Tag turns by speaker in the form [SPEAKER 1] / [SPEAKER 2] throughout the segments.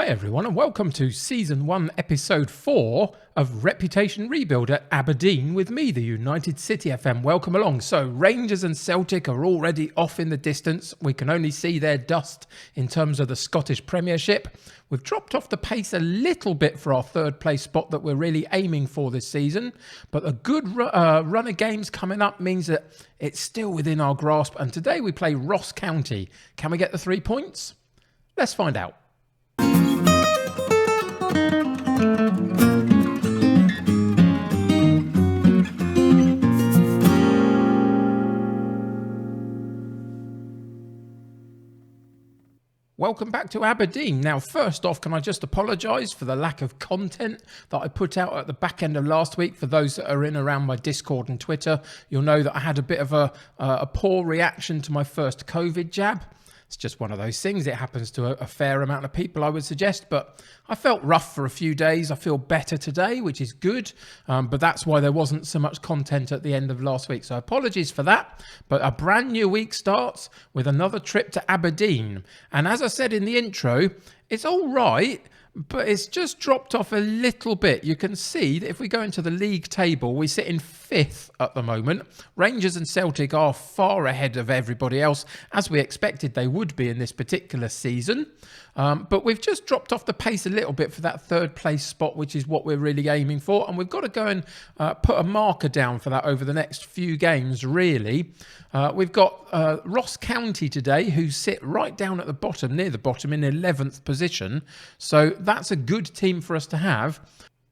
[SPEAKER 1] Hi everyone and welcome to Season 1 Episode 4 of Reputation Rebuild at Aberdeen with me, the United City FM. Welcome along. So Rangers and Celtic are already off in the distance. We can only see their dust in terms of the Scottish Premiership. We've dropped off the pace a little bit for our third place spot that we're really aiming for this season. But a good run of games coming up means that it's still within our grasp. And today we play Ross County. Can we get the 3 points? Let's find out. Welcome back to Aberdeen. Now, first off, can I just apologise for the lack of content that I put out at the back end of last week? For those that are in around my Discord and Twitter, you'll know that I had a bit of a poor reaction to my first COVID jab. It's just one of those things. It happens to a fair amount of people, I would suggest. But I felt rough for a few days. I feel better today, which is good. But that's why there wasn't so much content at the end of last week. So apologies for that. But a brand new week starts with another trip to Aberdeen. And as I said in the intro, it's all right, but it's just dropped off a little bit. You can see that if we go into the league table, we sit in 5th at the moment. Rangers and Celtic are far ahead of everybody else, as we expected they would be in this particular season. But we've just dropped off the pace a little bit for that third place spot, which is what we're really aiming for. And we've got to go and put a marker down for that over the next few games, really. We've got Ross County today, who sit right down at the bottom, near the bottom, in 11th position. So that's a good team for us to have.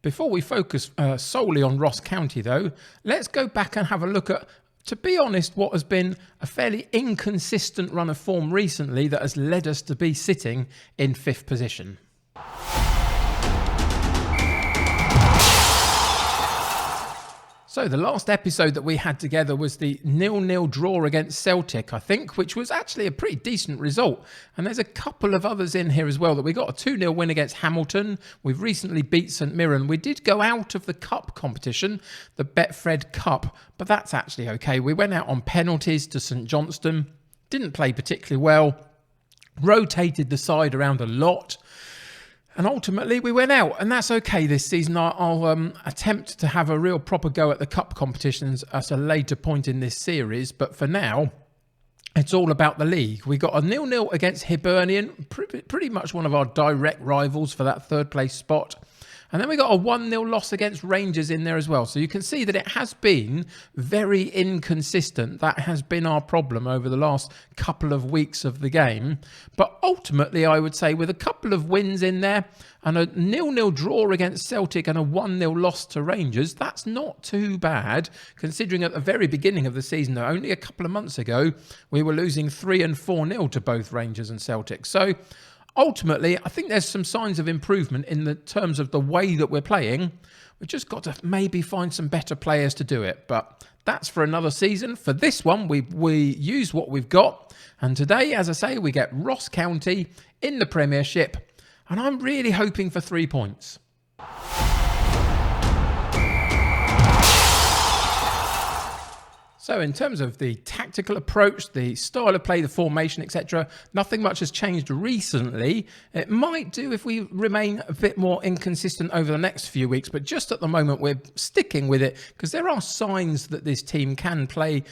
[SPEAKER 1] Before we focus solely on Ross County, though, let's go back and have a look at, to be honest, what has been a fairly inconsistent run of form recently that has led us to be sitting in 5th position. So the last episode that we had together was the 0-0 draw against Celtic, I think, which was actually a pretty decent result. And there's a couple of others in here as well. That we got a 2-0 win against Hamilton. We've recently beat St Mirren. We did go out of the cup competition, the Ep4 Cup, but that's actually okay. We went out on penalties to St Johnstone. Didn't play particularly well. Rotated the side around a lot. And ultimately, we went out, and that's okay this season. I'll attempt to have a real proper go at the cup competitions at a later point in this series. But for now, it's all about the league. We got a 0-0 against Hibernian, pretty much one of our direct rivals for that third place spot. And then we got a 1-0 loss against Rangers in there as well. So you can see that it has been very inconsistent. That has been our problem over the last couple of weeks of the game. But ultimately, I would say with a couple of wins in there and a 0-0 draw against Celtic and a 1-0 loss to Rangers, that's not too bad, considering at the very beginning of the season, only a couple of months ago, we were losing 3 and 4-0 to both Rangers and Celtic. So ultimately, I think there's some signs of improvement in the terms of the way that we're playing. We've just got to maybe find some better players to do it. But that's for another season. For this one, we use what we've got. And today, as I say, we get Ross County in the Premiership. And I'm really hoping for 3 points. So in terms of the tactical approach, the style of play, the formation, etc., nothing much has changed recently. It might do if we remain a bit more inconsistent over the next few weeks, but just at the moment we're sticking with it because there are signs that this team can play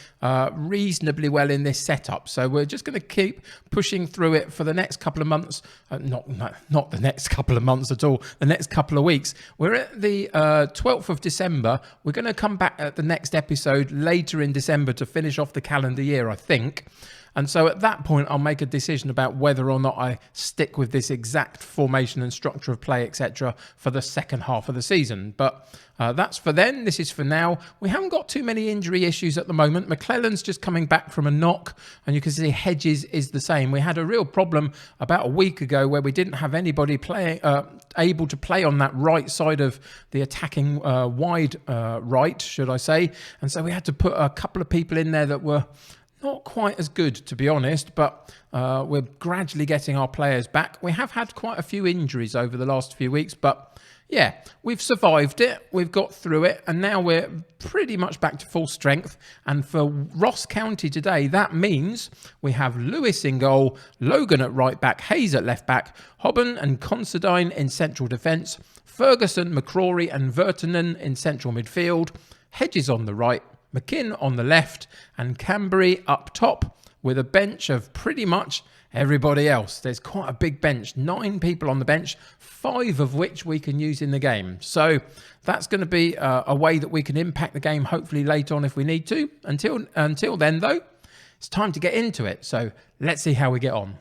[SPEAKER 1] reasonably well in this setup. So we're just going to keep pushing through it for the next couple of months. Not the next couple of months at all, the next couple of weeks. We're at the 12th of December. We're going to come back at the next episode later in December to finish off the calendar year, I think. And so at that point, I'll make a decision about whether or not I stick with this exact formation and structure of play, etc., for the second half of the season. But that's for then. This is for now. We haven't got too many injury issues at the moment. McClellan's just coming back from a knock, and you can see Hedges is the same. We had a real problem about a week ago where we didn't have anybody able to play on that right side of the attacking wide right, should I say. And so we had to put a couple of people in there that were not quite as good, to be honest, but we're gradually getting our players back. We have had quite a few injuries over the last few weeks, but Yeah, we've survived it, we've got through it, and now we're pretty much back to full strength. And for Ross County today, that means we have Lewis in goal, Logan at right back, Hayes at left back, Hobben and Considine in central defence, Ferguson, McCrory and Vertonen in central midfield, Hedges on the right, McKinn on the left, and Cambury up top with a bench of pretty much everybody else. There's quite a big bench, 9 people on the bench, 5 of which we can use in the game. So that's going to be a way that we can impact the game, hopefully later on if we need to. Until then, though, it's time to get into it. So let's see how we get on.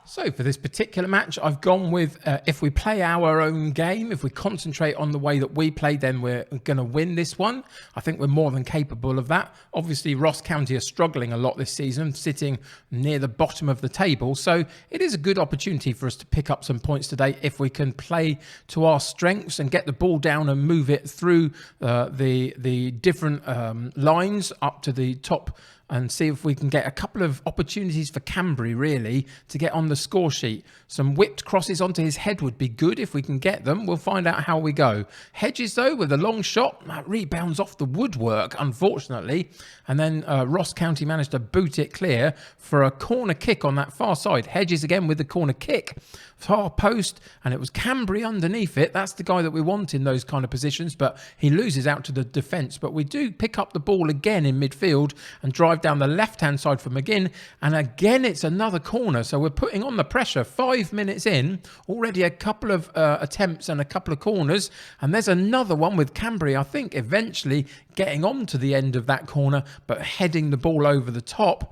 [SPEAKER 1] So for this particular match, I've gone with if we play our own game, if we concentrate on the way that we play, then we're going to win this one. I think we're more than capable of that. Obviously, Ross County are struggling a lot this season, sitting near the bottom of the table. So it is a good opportunity for us to pick up some points today if we can play to our strengths and get the ball down and move it through the different lines up to the top, and see if we can get a couple of opportunities for Cambury, really, to get on the score sheet. Some whipped crosses onto his head would be good if we can get them. We'll find out how we go. Hedges, though, with a long shot, that rebounds off the woodwork, unfortunately. And then Ross County managed to boot it clear for a corner kick on that far side. Hedges again with the corner kick. Far post, and it was Cambury underneath it. That's the guy that we want in those kind of positions, but he loses out to the defence. But we do pick up the ball again in midfield and drive down the left-hand side for McGinn, and again it's another corner. So we're putting on the pressure. 5 minutes in, already a couple of attempts and a couple of corners, and there's another one with Cambury, I think, eventually getting on to the end of that corner, but heading the ball over the top.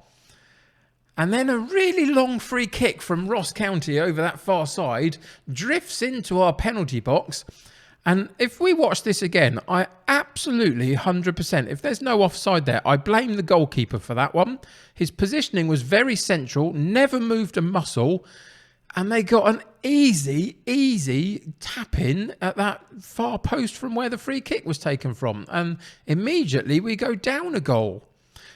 [SPEAKER 1] And then a really long free kick from Ross County over that far side drifts into our penalty box. And if we watch this again, I absolutely 100%, if there's no offside there, I blame the goalkeeper for that one. His positioning was very central, never moved a muscle, and they got an easy tap in at that far post from where the free kick was taken from. And immediately we go down a goal.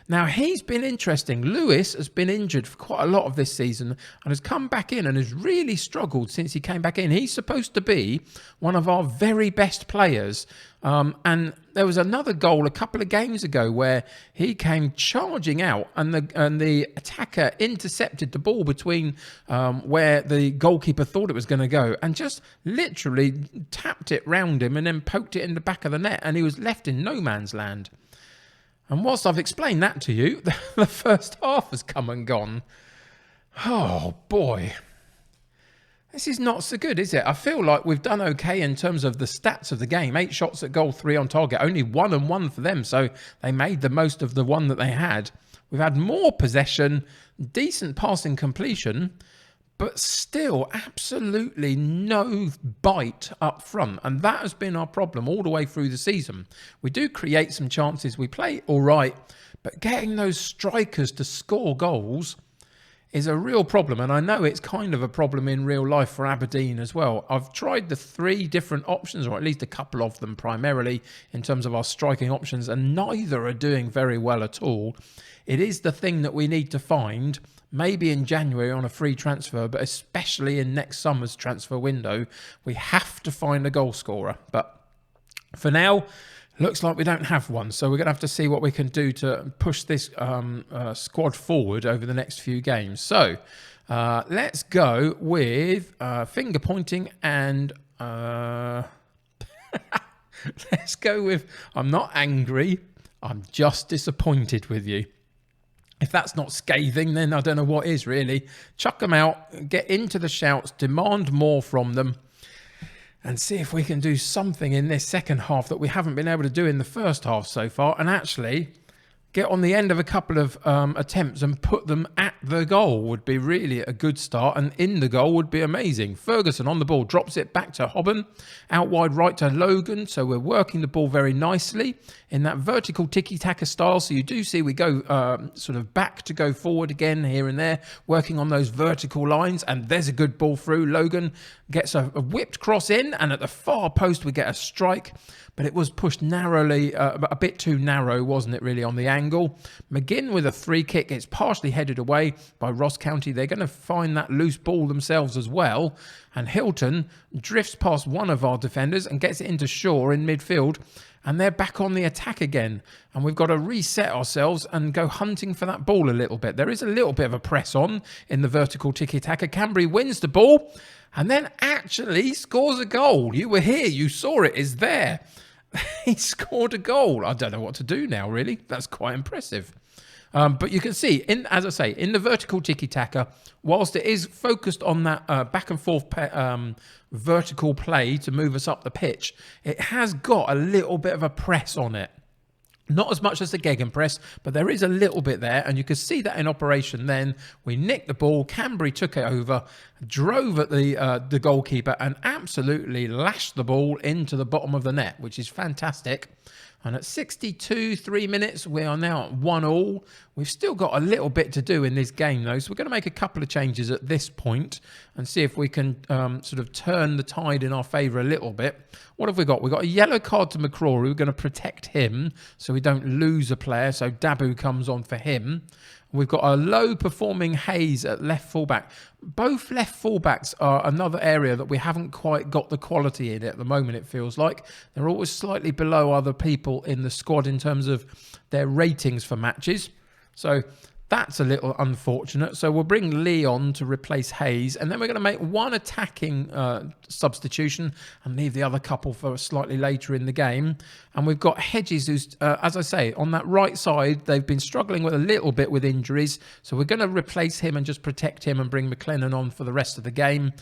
[SPEAKER 1] Now, he's been interesting. Lewis has been injured for quite a lot of this season and has come back in and has really struggled since he came back in. He's supposed to be one of our very best players. And there was another goal a couple of games ago where he came charging out and the attacker intercepted the ball between where the goalkeeper thought it was going to go and just literally tapped it round him and then poked it in the back of the net, and he was left in no man's land. And whilst I've explained that to you, the first half has come and gone. Oh, boy. This is not so good, is it? I feel like we've done okay in terms of the stats of the game. 8 shots at goal, 3 on target. Only 1 and 1 for them, so they made the most of the one that they had. We've had more possession, decent passing completion, but still absolutely no bite up front. And that has been our problem all the way through the season. We do create some chances. We play all right, but getting those strikers to score goals is a real problem. And I know it's kind of a problem in real life for Aberdeen as well. I've tried the 3 different options, or at least a couple of them primarily, in terms of our striking options, and neither are doing very well at all. It is the thing that we need to find, maybe in January on a free transfer, but especially in next summer's transfer window. We have to find a goal scorer. But for now, looks like we don't have one. So we're going to have to see what we can do to push this squad forward over the next few games. So let's go with finger pointing and... let's go with, I'm not angry, I'm just disappointed with you. If that's not scathing, then I don't know what is, really. Chuck them out, get into the shouts, demand more from them, and see if we can do something in this second half that we haven't been able to do in the first half so far, and actually get on the end of a couple of attempts and put them at the goal would be really a good start, and in the goal would be amazing. Ferguson on the ball, drops it back to Hobben, out wide right to Logan, so we're working the ball very nicely in that vertical tiki-taka style. So you do see we go sort of back to go forward again here and there, working on those vertical lines, and there's a good ball through. Logan gets a whipped cross in, and at the far post we get a strike, but it was pushed narrowly, a bit too narrow, wasn't it, really, on the angle. McGinn with a free kick. It's partially headed away by Ross County. They're going to find that loose ball themselves as well, and Hilton drifts past one of our defenders and gets it into Shaw in midfield, and they're back on the attack again. And we've got to reset ourselves and go hunting for that ball a little bit. There is a little bit of a press on in the vertical tiki-taka. Cambry wins the ball and then actually scores a goal. You were here. You saw it. It's there. He scored a goal. I don't know what to do now, really. That's quite impressive. But you can see, as I say, in the vertical tiki-taka, whilst it is focused on that back and forth vertical play to move us up the pitch, it has got a little bit of a press on it. Not as much as the gegenpress, but there is a little bit there, and you can see that in operation then. We nicked the ball, Cambry took it over, drove at the goalkeeper, and absolutely lashed the ball into the bottom of the net, which is fantastic. And at 62, 3 minutes, we are now at 1-1. We've still got a little bit to do in this game, though, so we're going to make a couple of changes at this point and see if we can sort of turn the tide in our favour a little bit. What have we got? We've got a yellow card to McCrory. We're going to protect him so we don't lose a player, so Dabu comes on for him. We've got a low-performing Hayes at left fullback. Both left fullbacks are another area that we haven't quite got the quality in at the moment, it feels like. They're always slightly below other people in the squad in terms of their ratings for matches. So that's a little unfortunate. So we'll bring Lee on to replace Hayes, and then we're going to make one attacking substitution and leave the other couple for slightly later in the game. And we've got Hedges, who's, as I say, on that right side, they've been struggling with a little bit with injuries. So we're going to replace him and just protect him and bring McLennan on for the rest of the game.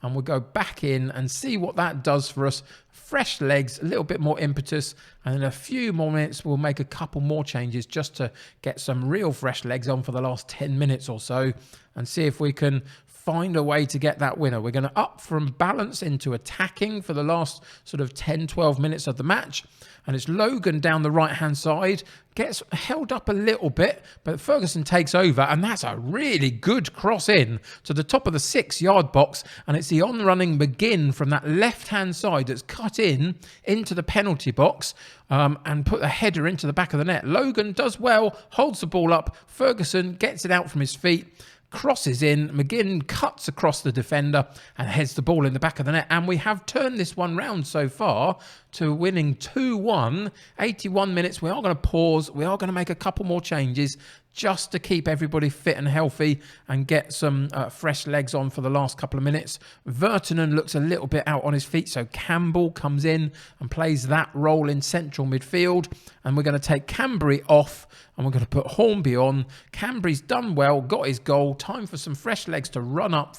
[SPEAKER 1] And we'll go back in and see what that does for us. Fresh legs, a little bit more impetus, and in a few more minutes we'll make a couple more changes just to get some real fresh legs on for the last 10 minutes or so and see if we can find a way to get that winner. We're going to up from balance into attacking for the last sort of 10-12 minutes of the match. And it's Logan down the right-hand side, gets held up a little bit, but Ferguson takes over, and that's a really good cross in to the top of the 6-yard box, and it's the on-running McGinn from that left-hand side that's cut in into the penalty box and put a header into the back of the net. Logan does well, holds the ball up, Ferguson gets it out from his feet, crosses in, McGinn cuts across the defender and heads the ball in the back of the net. And we have turned this one round so far to winning 2-1. 81 minutes. We are going to pause. We are going to make a couple more changes just to keep everybody fit and healthy and get some fresh legs on for the last couple of minutes. Vertonen looks a little bit out on his feet, so Campbell comes in and plays that role in central midfield. And we're going to take Cambry off and we're going to put Hornby on. Cambry's done well, got his goal. Time for some fresh legs to run up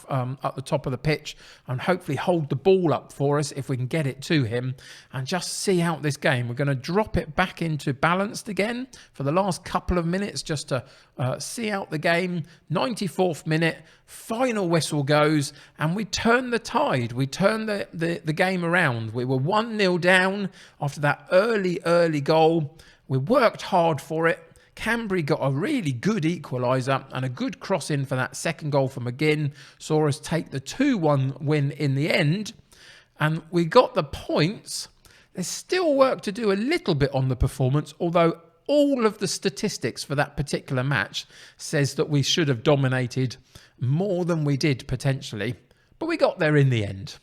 [SPEAKER 1] the top of the pitch and hopefully hold the ball up for us if we can get it to him and just see out this game. We're going to drop it back into balanced again for the last couple of minutes just to see out the game. 94th minute, final whistle goes and we turn the tide. We turn the game around. We were 1-0 down after that early goal. We worked hard for it. Cambry got a really good equaliser and a good cross in for that second goal for McGinn. Saw us take the 2-1 win in the end. And we got the points. There's still work to do a little bit on the performance, although all of the statistics for that particular match says that we should have dominated more than we did potentially. But we got there in the end.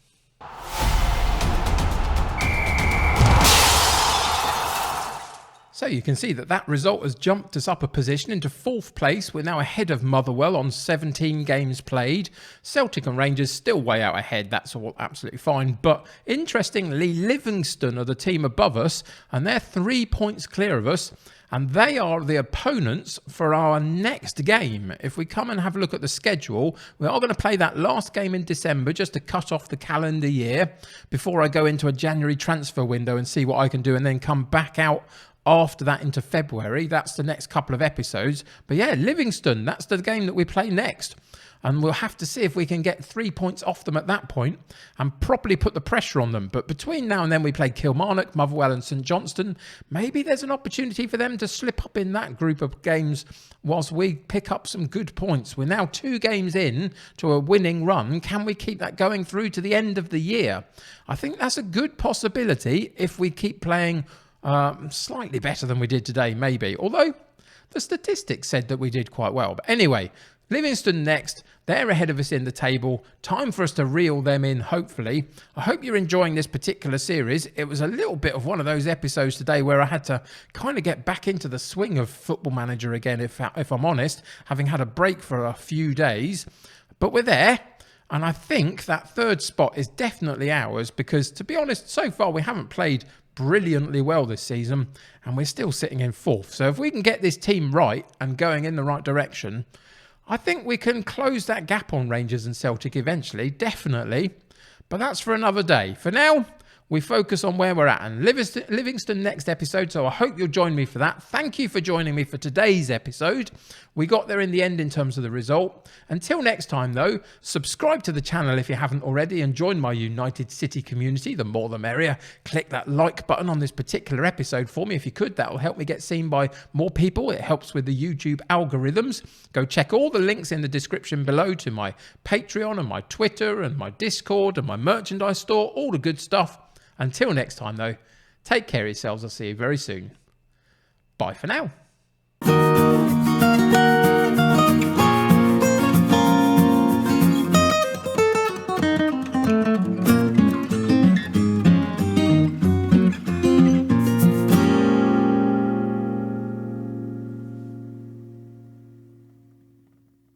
[SPEAKER 1] So you can see that result has jumped us up a position into 4th place. We're now ahead of Motherwell on 17 games played. Celtic and Rangers still way out ahead. That's all absolutely fine. But interestingly, Livingston are the team above us and they're 3 points clear of us. And they are the opponents for our next game. If we come and have a look at the schedule, we are going to play that last game in December just to cut off the calendar year before I go into a January transfer window and see what I can do and then come back out after that into February. That's the next couple of episodes. But yeah, Livingston, that's the game that we play next. And we'll have to see if we can get 3 points off them at that point and properly put the pressure on them. But between now and then we play Kilmarnock, Motherwell and St Johnstone. Maybe there's an opportunity for them to slip up in that group of games whilst we pick up some good points. We're now 2 games in to a winning run. Can we keep that going through to the end of the year? I think that's a good possibility if we keep playing slightly better than we did today, maybe. Although the statistics said that we did quite well. But anyway, Livingston next. They're ahead of us in the table. Time for us to reel them in, hopefully. I hope you're enjoying this particular series. It was a little bit of one of those episodes today where I had to kind of get back into the swing of Football Manager again, if I'm honest, having had a break for a few days. But we're there. And I think that 3rd spot is definitely ours because, to be honest, so far we haven't played brilliantly well this season and we're still sitting in 4th. So if we can get this team right and going in the right direction, I think we can close that gap on Rangers and Celtic eventually, definitely. But that's for another day. For now, we focus on where we're at. And Livingston next episode, so I hope you'll join me for that. Thank you for joining me for today's episode. We got there in the end in terms of the result. Until next time, though, subscribe to the channel if you haven't already and join my United City community. The more the merrier. Click that like button on this particular episode for me if you could. That will help me get seen by more people. It helps with the YouTube algorithms. Go check all the links in the description below to my Patreon and my Twitter and my Discord and my merchandise store. All the good stuff. Until next time, though, take care of yourselves. I'll see you very soon. Bye for now.